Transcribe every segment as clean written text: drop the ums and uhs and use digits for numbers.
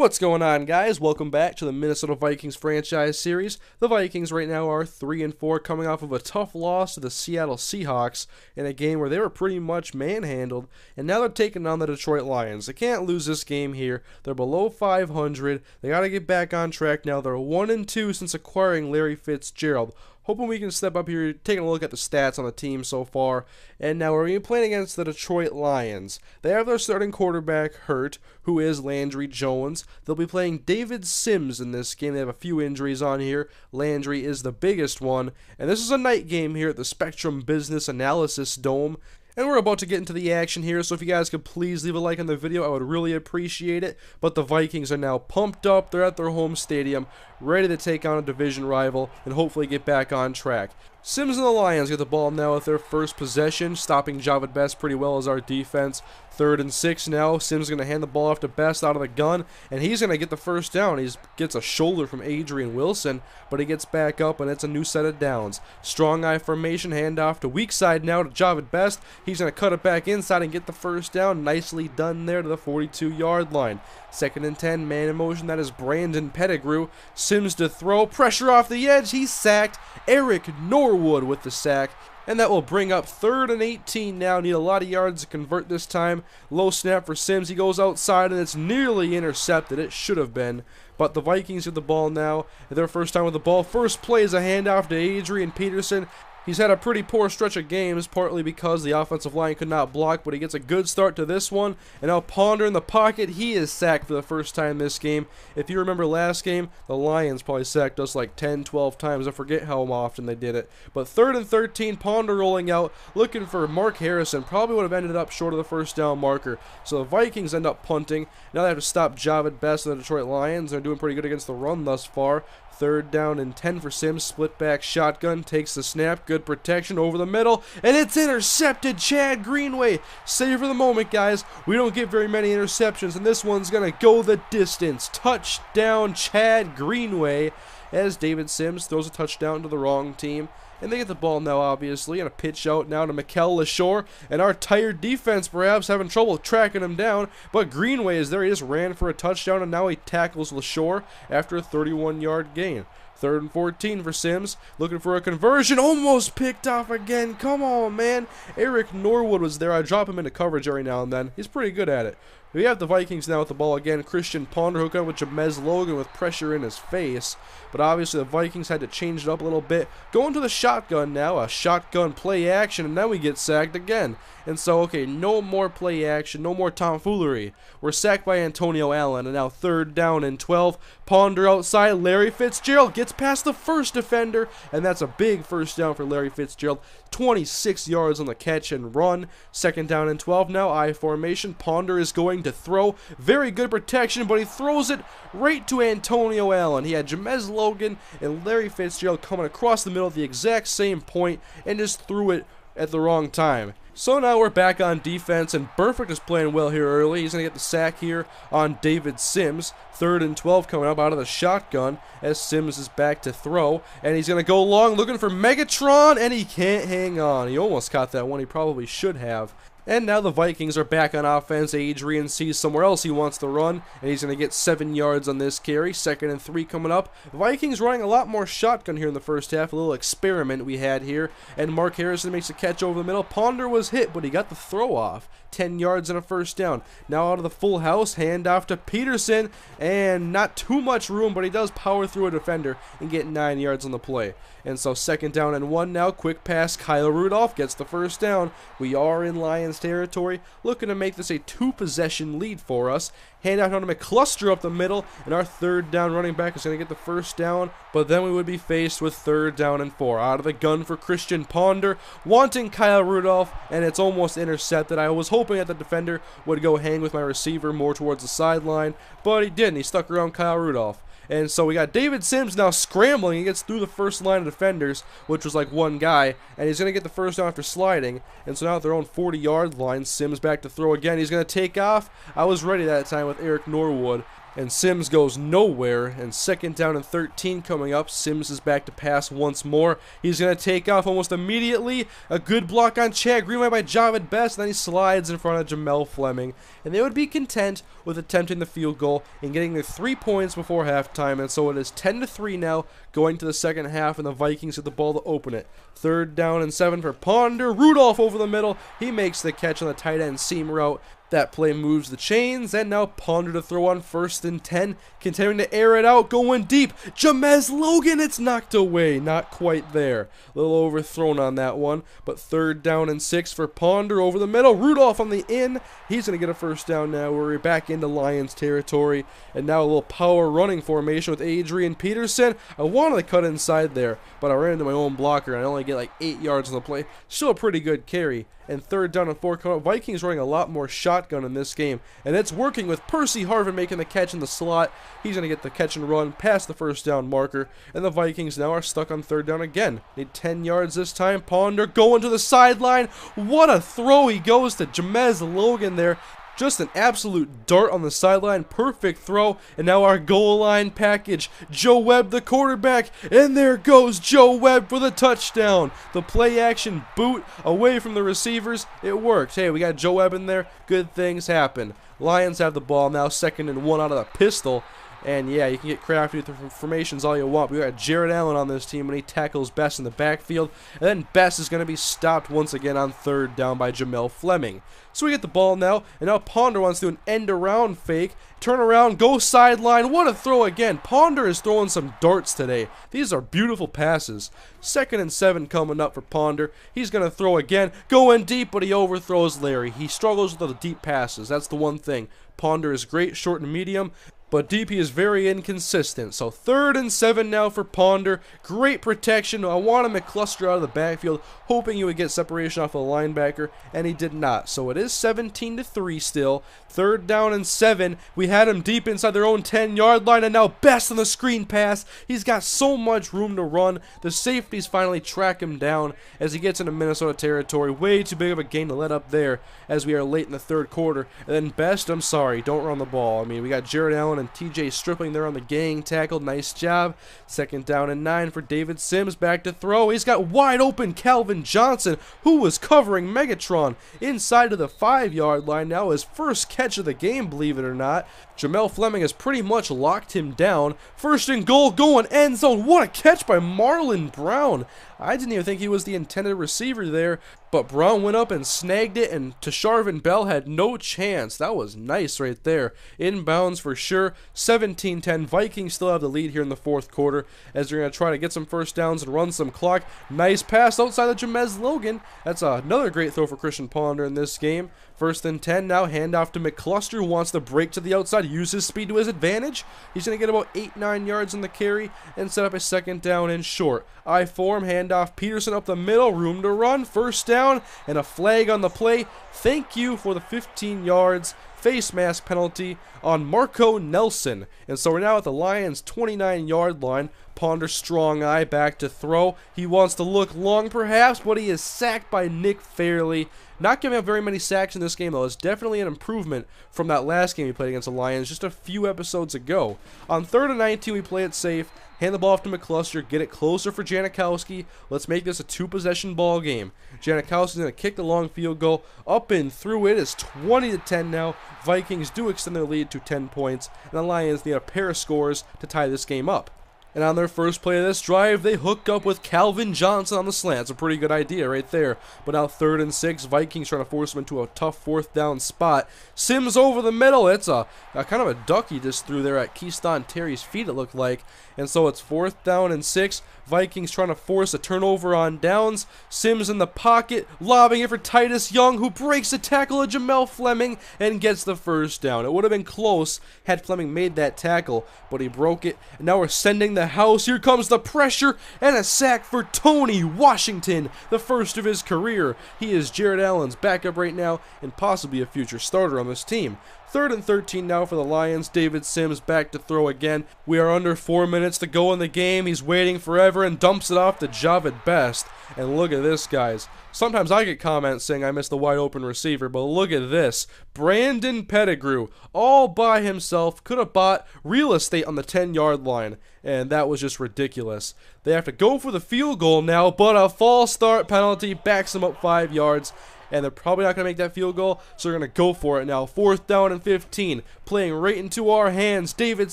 What's going on, guys? Welcome back to the Minnesota Vikings franchise series. The Vikings right now are 3-4, coming off of a tough loss to the Seattle Seahawks in a game where they were pretty much manhandled, and now they're taking on the Detroit Lions. They can't lose this game here. They're below 500. They got to get back on track now. They're 1-2 since acquiring Larry Fitzgerald. Hoping we can step up here, taking a look at the stats on the team so far. And now we're playing against the Detroit Lions. They have their starting quarterback hurt, who is Landry Jones. They'll be playing David Sims in this game. They have a few injuries on here. Landry is the biggest one. And this is a night game here at the Spectrum Business Analysis Dome. And we're about to get into the action here, so if you guys could please leave a like on the video, I would really appreciate it. But the Vikings are now pumped up. They're at their home stadium, ready to take on a division rival and hopefully get back on track. Sims and the Lions get the ball now with their first possession, stopping Javid Best pretty well as our defense. 3rd and 6 now. Sims is going to hand the ball off to Best out of the gun, and he's going to get the first down. He gets a shoulder from Adrian Wilson, but he gets back up, and it's a new set of downs. Strong eye formation, handoff to weak side now to Javid Best. He's going to cut it back inside and get the first down. Nicely done there to the 42-yard line. 2nd and 10, man in motion. That is Brandon Pettigrew. Sims to throw, pressure off the edge. He's sacked. Eric Norwood with the sack. And that will bring up 3rd and 18 now. Need a lot of yards to convert this time. Low snap for Sims. He goes outside, and it's nearly intercepted. It should have been. But the Vikings get the ball now. Their first time with the ball. First play is a handoff to Adrian Peterson. He's had a pretty poor stretch of games, partly because the offensive line could not block, but he gets a good start to this one. And now Ponder in the pocket. He is sacked for the first time this game. If you remember last game, the Lions probably sacked us like 10, 12 times. I forget how often they did it. But 3rd and 13, Ponder rolling out, looking for Mark Harrison. Probably would have ended up short of the first down marker. So the Vikings end up punting. Now they have to stop Javid Best and the Detroit Lions. They're doing pretty good against the run thus far. 3rd down and 10 for Sims. Split back shotgun. Takes the snap. Good protection over the middle. And it's intercepted. Chad Greenway. Save for the moment, guys. We don't get very many interceptions. And this one's going to go the distance. Touchdown, Chad Greenway. As David Sims throws a touchdown to the wrong team. And they get the ball now, obviously, and a pitch out now to Mikel LaShore. And our tired defense perhaps having trouble tracking him down. But Greenway is there. He just ran for a touchdown, and now he tackles LaShore after a 31-yard gain. 3rd and 14 for Sims. Looking for a conversion. Almost picked off again. Come on, man. Eric Norwood was there. I drop him into coverage every now and then. He's pretty good at it. We have the Vikings now with the ball again. Christian Ponder hooking up with Jamez Logan with pressure in his face. But obviously the Vikings had to change it up a little bit. Going to the shotgun now. A shotgun play action. And now we get sacked again. And so, okay, no more play action. No more tomfoolery. We're sacked by Antonio Allen. And now 3rd down and 12. Ponder outside. Larry Fitzgerald gets past the first defender. And that's a big first down for Larry Fitzgerald. 26 yards on the catch and run. 2nd down and 12 now. I formation. Ponder is going to throw. Very good protection, but he throws it right to Antonio Allen. He had Jamez Logan and Larry Fitzgerald coming across the middle at the exact same point and just threw it at the wrong time. So now we're back on defense, and Burfict is playing well here early. He's going to get the sack here on David Sims. 3rd and 12 coming up out of the shotgun as Sims is back to throw. And he's going to go long looking for Megatron, and he can't hang on. He almost caught that one. He probably should have. And now the Vikings are back on offense. Adrian sees somewhere else he wants to run, and he's going to get 7 yards on this carry. 2nd and 3 coming up. Vikings running a lot more shotgun here in the first half. A little experiment we had here. And Mark Harrison makes a catch over the middle. Ponder was hit, but he got the throw off. 10 yards and a first down. Now out of the full house, handoff to Peterson, and not too much room, but he does power through a defender and get 9 yards on the play. And so 2nd down and 1 now. Quick pass. Kyle Rudolph gets the first down. We are in Lions territory, looking to make this a 2-possession lead for us. Handoff on to McCluster up the middle, and our 3rd down running back is going to get the first down, but then we would be faced with 3rd down and 4. Out of the gun for Christian Ponder, wanting Kyle Rudolph, and it's almost intercepted. I was hoping that the defender would go hang with my receiver more towards the sideline, but he didn't. He stuck around Kyle Rudolph. And so we got David Sims now scrambling. He gets through the first line of defenders, which was like one guy, and he's going to get the first down after sliding. And so now at their own 40-yard line, Sims back to throw again. He's going to take off. I was ready that time with Eric Norwood. And Sims goes nowhere, and 2nd down and 13 coming up. Sims is back to pass once more. He's going to take off almost immediately. A good block on Chad Greenway by Javid Best, and then he slides in front of Jamel Fleming. And they would be content with attempting the field goal and getting their 3 points before halftime. And so it is 10-3 now going to the second half, and the Vikings get the ball to open it. 3rd down and 7 for Ponder. Rudolph over the middle. He makes the catch on the tight end seam route. That play moves the chains, and now Ponder to throw on 1st and 10, continuing to air it out, going deep. Jamez Logan, it's knocked away, not quite there. A little overthrown on that one, but 3rd down and 6 for Ponder over the middle. Rudolph on the in, he's going to get a 1st down now. We're back into Lions territory, and now a little power running formation with Adrian Peterson. I wanted to cut inside there, but I ran into my own blocker, and I only get like 8 yards on the play. Still a pretty good carry. And 3rd down and 4 coming up. Vikings running a lot more shotgun in this game, and it's working with Percy Harvin making the catch in the slot. He's going to get the catch and run past the 1st down marker, and the Vikings now are stuck on 3rd down again. Need 10 yards this time. Ponder going to the sideline. What a throw. He goes to Jamez Logan there. Just an absolute dart on the sideline. Perfect throw. And now our goal line package. Joe Webb, the quarterback. And there goes Joe Webb for the touchdown. The play action boot away from the receivers. It worked. Hey, we got Joe Webb in there. Good things happen. Lions have the ball now. 2nd and 1 out of the pistol. And yeah, you can get crafty with the formations all you want. We got Jared Allen on this team when he tackles Best in the backfield. And then Best is going to be stopped once again on 3rd down by Jamel Fleming. So we get the ball now, and now Ponder wants to do an end-around fake. Turn around, go sideline. What a throw again. Ponder is throwing some darts today. These are beautiful passes. 2nd and 7 coming up for Ponder. He's going to throw again. Going deep, but he overthrows Larry. He struggles with the deep passes. That's the one thing. Ponder is great, short and medium, but deep he is very inconsistent. So 3rd and 7 now for Ponder. Great protection. I wanted McCluster out of the backfield, hoping he would get separation off the linebacker, and he did not. So it is 17-3 still. 3rd down and 7. We had him deep inside their own 10-yard line, and now Best on the screen pass. He's got so much room to run. The safeties finally track him down as he gets into Minnesota territory. Way too big of a gain to let up there as we are late in the 3rd quarter. And then Best, I'm sorry, don't run the ball. I mean, we got Jared Allen and TJ Stripling there on the gang tackle. Nice job. 2nd down and 9 for David Sims. Back to throw. He's got wide open Calvin Johnson, who was covering Megatron inside of the 5-yard line. Now his first catch of the game, believe it or not. Jamel Fleming has pretty much locked him down. 1st and goal, going end zone. What a catch by Marlon Brown. I didn't even think he was the intended receiver there, but Brown went up and snagged it, and Tasharvin Bell had no chance. That was nice right there. Inbounds for sure. 17-10. Vikings still have the lead here in the 4th quarter as they're going to try to get some 1st downs and run some clock. Nice pass outside of Jamez Logan. That's another great throw for Christian Ponder in this game. 1st and 10 now. Handoff to McCluster, who wants to break to the outside, use his speed to his advantage. He's going to get about 8-9 yards in the carry and set up a 2nd down and short. I form, handoff, Peterson up the middle, room to run, 1st down, and a flag on the play. Thank you for the 15 yards. Face mask penalty on Marco Nelson. And so we're now at the Lions' 29-yard line. Ponder strong eye back to throw. He wants to look long perhaps, but he is sacked by Nick Fairley. Not giving up very many sacks in this game, though. It's definitely an improvement from that last game we played against the Lions just a few episodes ago. On 3rd and 19, we play it safe. Hand the ball off to McCluster. Get it closer for Janikowski. Let's make this a 2-possession ball game. Janikowski's going to kick the long field goal. Up and through. It is 20-10 now. Vikings do extend their lead to 10 points. And the Lions need a pair of scores to tie this game up. And on their first play of this drive, they hook up with Calvin Johnson on the slant. It's a pretty good idea right there. But now 3rd and 6, Vikings trying to force them into a tough 4th down spot. Sims over the middle. It's a kind of a duck he just threw there at Keyston Terry's feet, it looked like. And so it's 4th down and 6. Vikings trying to force a turnover on downs. Sims in the pocket, lobbing it for Titus Young, who breaks the tackle of Jamel Fleming and gets the 1st down. It would have been close had Fleming made that tackle, but he broke it. And now we're sending the house. Here comes the pressure and a sack for Tony Washington, the 1st of his career. He is Jared Allen's backup right now and possibly a future starter on this team. 3rd and 13 now for the Lions. David Sims back to throw again. We are under 4 minutes to go in the game. He's waiting forever and dumps it off to Javid Best. And look at this, guys. Sometimes I get comments saying I missed the wide open receiver, but look at this. Brandon Pettigrew, all by himself, could have bought real estate on the 10-yard line. And that was just ridiculous. They have to go for the field goal now, but a false start penalty backs them up 5 yards. And they're probably not going to make that field goal, so they're going to go for it now. 4th down and 15, playing right into our hands. David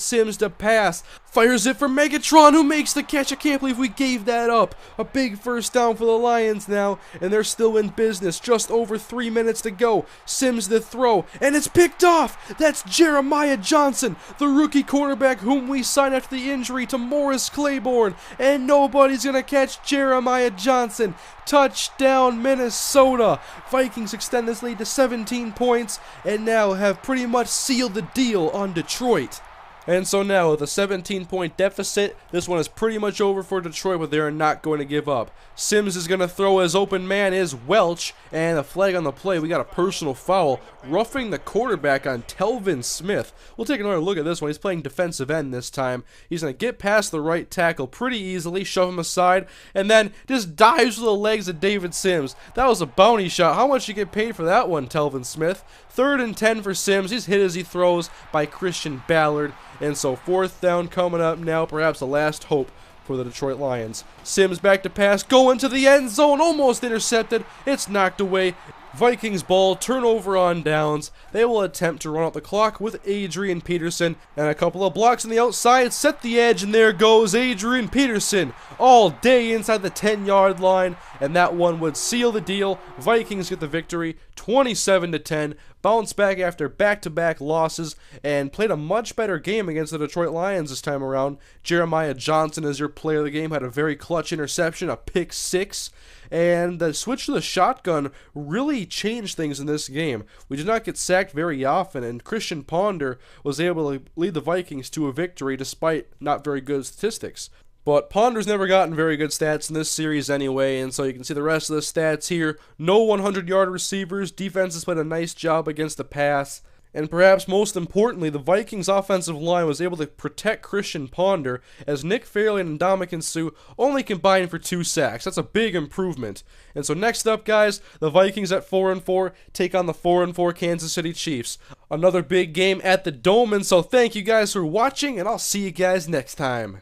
Sims to pass, fires it for Megatron, who makes the catch. I can't believe we gave that up. A big 1st down for the Lions now, and they're still in business. Just over 3 minutes to go. Sims the throw, and it's picked off. That's Jeremiah Johnson, the rookie cornerback whom we signed after the injury to Morris Claiborne, and nobody's going to catch Jeremiah Johnson. Touchdown, Minnesota. Vikings extend this lead to 17 points and now have pretty much sealed the deal on Detroit. And so now with a 17-point deficit, this one is pretty much over for Detroit, but they are not going to give up. Sims is going to throw. His open man is Welch, and a flag on the play. We got a personal foul, roughing the quarterback on Telvin Smith. We'll take another look at this one. He's playing defensive end this time. He's going to get past the right tackle pretty easily, shove him aside, and then just dives with the legs of David Sims. That was a bounty shot. How much you get paid for that one, Telvin Smith? 3rd and 10 for Sims. He's hit as he throws by Christian Ballard. And so 4th down coming up now, perhaps the last hope for the Detroit Lions. Sims back to pass, going to the end zone, almost intercepted. It's knocked away. Vikings ball, turnover on downs. They will attempt to run out the clock with Adrian Peterson, and a couple of blocks on the outside set the edge, and there goes Adrian Peterson all day inside the 10-yard line, and that one would seal the deal. Vikings get the victory 27-10, bounce back after back-to-back losses, and played a much better game against the Detroit Lions this time around. Jeremiah Johnson as your player of the game, had a very clutch interception, a pick 6. And the switch to the shotgun really changed things in this game. We did not get sacked very often, and Christian Ponder was able to lead the Vikings to a victory despite not very good statistics. But Ponder's never gotten very good stats in this series anyway, and so you can see the rest of the stats here. No 100-yard receivers. Defense has played a nice job against the pass. And perhaps most importantly, the Vikings offensive line was able to protect Christian Ponder, as Nick Fairley and Ndamukong Suh only combined for 2 sacks. That's a big improvement. And so next up, guys, the Vikings at 4-4 take on the 4-4 Kansas City Chiefs. Another big game at the Dome, and so thank you guys for watching, and I'll see you guys next time.